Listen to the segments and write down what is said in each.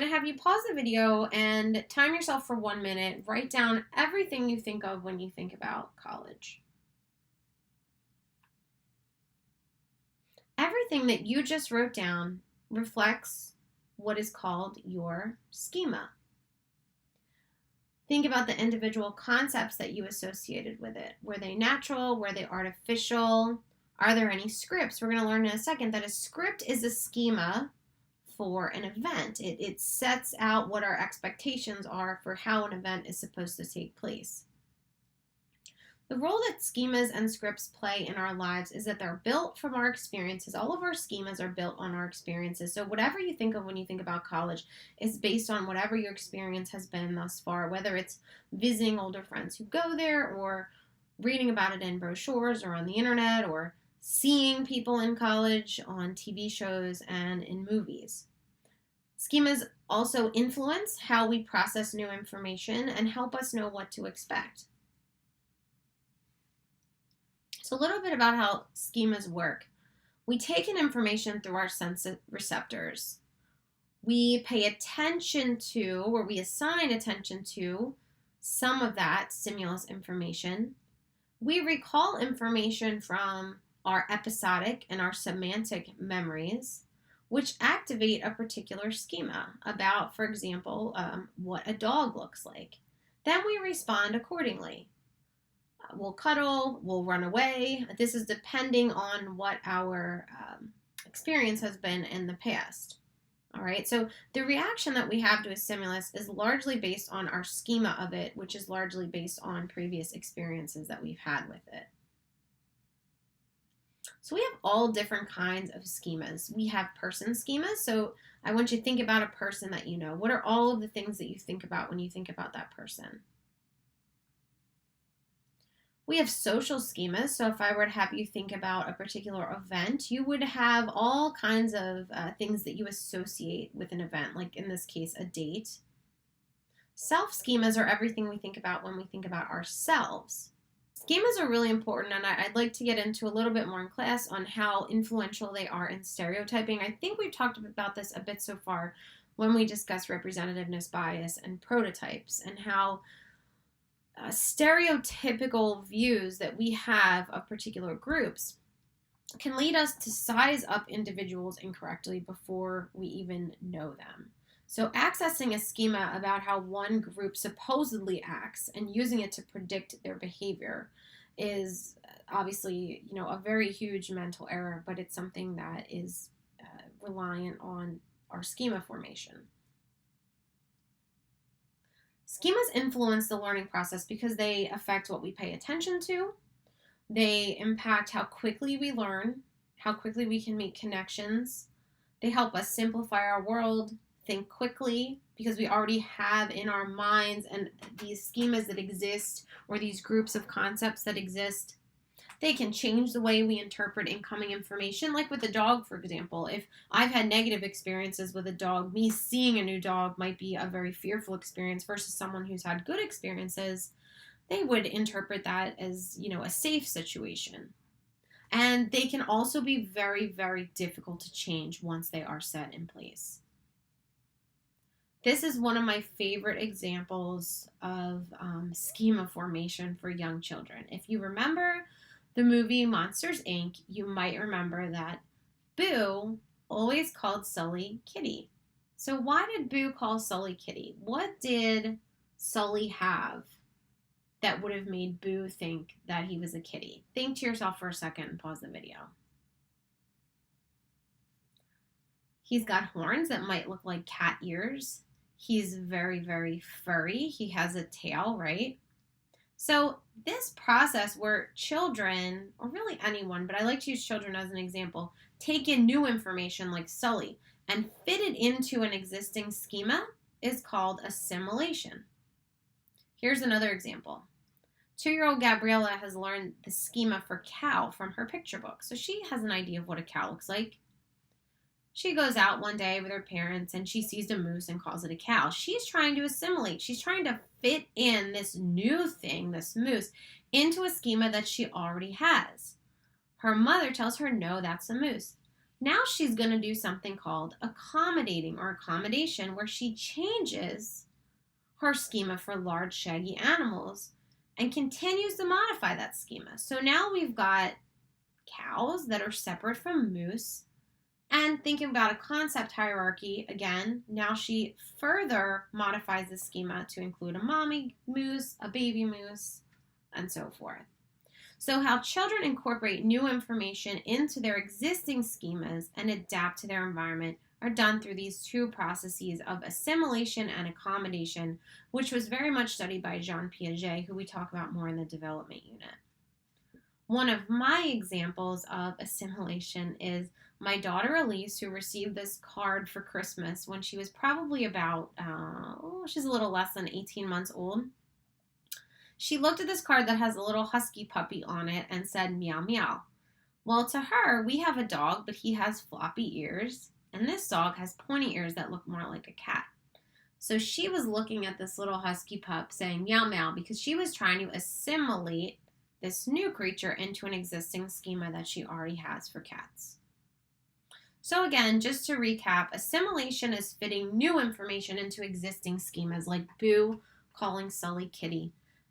going to have you pause the video and time yourself for 1 minute. Write down everything you think of when you think about college. Everything that you just wrote down reflects what is called your schema. Think about the individual concepts that you associated with it. Were they natural? Were they artificial? Are there any scripts? We're going to learn in a second that a script is a schema for an event. It sets out what our expectations are for how an event is supposed to take place. The role that schemas and scripts play in our lives is that they're built from our experiences. All of our schemas are built on our experiences. So whatever you think of when you think about college is based on whatever your experience has been thus far, whether it's visiting older friends who go there or reading about it in brochures or on the internet or seeing people in college on TV shows and in movies. Schemas also influence how we process new information and help us know what to expect. So a little bit about how schemas work. We take in information through our sense receptors. We pay attention to, or we assign attention to, some of that stimulus information. We recall information from our episodic and our semantic memories, which activate a particular schema about, for example, what a dog looks like. Then we respond accordingly. We'll cuddle, we'll run away. This is depending on what our experience has been in the past. All right, so the reaction that we have to a stimulus is largely based on our schema of it, which is largely based on previous experiences that we've had with it. So we have all different kinds of schemas. We have person schemas. So I want you to think about a person that you know. What are all of the things that you think about when you think about that person? We have social schemas. So if I were to have you think about a particular event, you would have all kinds of things that you associate with an event, like in this case, a date. Self schemas are everything we think about when we think about ourselves. Schemas are really important, and I'd like to get into a little bit more in class on how influential they are in stereotyping. I think we've talked about this a bit so far when we discuss representativeness bias and prototypes, and how stereotypical views that we have of particular groups can lead us to size up individuals incorrectly before we even know them. So accessing a schema about how one group supposedly acts and using it to predict their behavior is obviously, a very huge mental error, but it's something that is reliant on our schema formation. Schemas influence the learning process because they affect what we pay attention to. They impact how quickly we learn, how quickly we can make connections. They help us simplify our world, think quickly, because we already have in our minds and these schemas that exist, or these groups of concepts that exist. They can change the way we interpret incoming information, like with a dog, for example. If I've had negative experiences with a dog, me seeing a new dog might be a very fearful experience versus someone who's had good experiences. They would interpret that as, a safe situation. And they can also be very, very difficult to change once they are set in place. This is one of my favorite examples of schema formation for young children. If you remember the movie Monsters, Inc., you might remember that Boo always called Sully Kitty. So why did Boo call Sully Kitty? What did Sully have that would have made Boo think that he was a kitty? Think to yourself for a second and pause the video. He's got horns that might look like cat ears. He's very, very furry. He has a tail, right? So this process where children, or really anyone, but I like to use children as an example, take in new information like Sully and fit it into an existing schema is called assimilation. Here's another example. 2-year-old Gabriella has learned the schema for cow from her picture book. So she has an idea of what a cow looks like. She goes out one day with her parents and she sees a moose and calls it a cow. She's trying to assimilate. She's trying to fit in this new thing, this moose, into a schema that she already has. Her mother tells her, no, that's a moose. Now she's going to do something called accommodating or accommodation, where she changes her schema for large shaggy animals and continues to modify that schema. So now we've got cows that are separate from moose. And thinking about a concept hierarchy, again, now she further modifies the schema to include a mommy moose, a baby moose, and so forth. So how children incorporate new information into their existing schemas and adapt to their environment are done through these two processes of assimilation and accommodation, which was very much studied by Jean Piaget, who we talk about more in the development unit. One of my examples of assimilation is my daughter Elise, who received this card for Christmas when she was probably about, she's a little less than 18 months old. She looked at this card that has a little husky puppy on it and said, meow, meow. Well, to her, we have a dog, but he has floppy ears, and this dog has pointy ears that look more like a cat. So she was looking at this little husky pup saying, meow, meow, because she was trying to assimilate this new creature into an existing schema that she already has for cats. So again, just to recap, assimilation is fitting new information into existing schemas like Boo calling Sully kitty.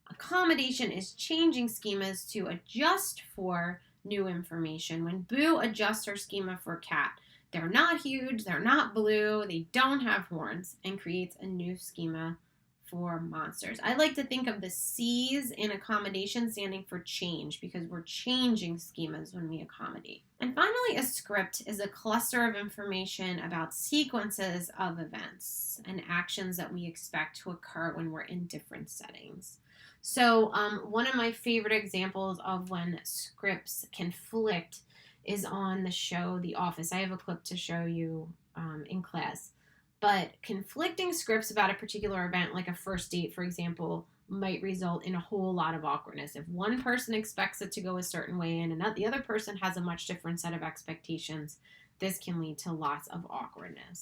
Accommodation is changing schemas to adjust for new information. When Boo adjusts her schema for cat, they're not huge, they're not blue, they don't have horns, and creates a new schema for monsters. I like to think of the C's in accommodation standing for change, because we're changing schemas when we accommodate. And finally, a script is a cluster of information about sequences of events and actions that we expect to occur when we're in different settings. So one of my favorite examples of when scripts conflict is on the show The Office. I have a clip to show you in class. But conflicting scripts about a particular event, like a first date, for example, might result in a whole lot of awkwardness. If one person expects it to go a certain way and the other person has a much different set of expectations, this can lead to lots of awkwardness.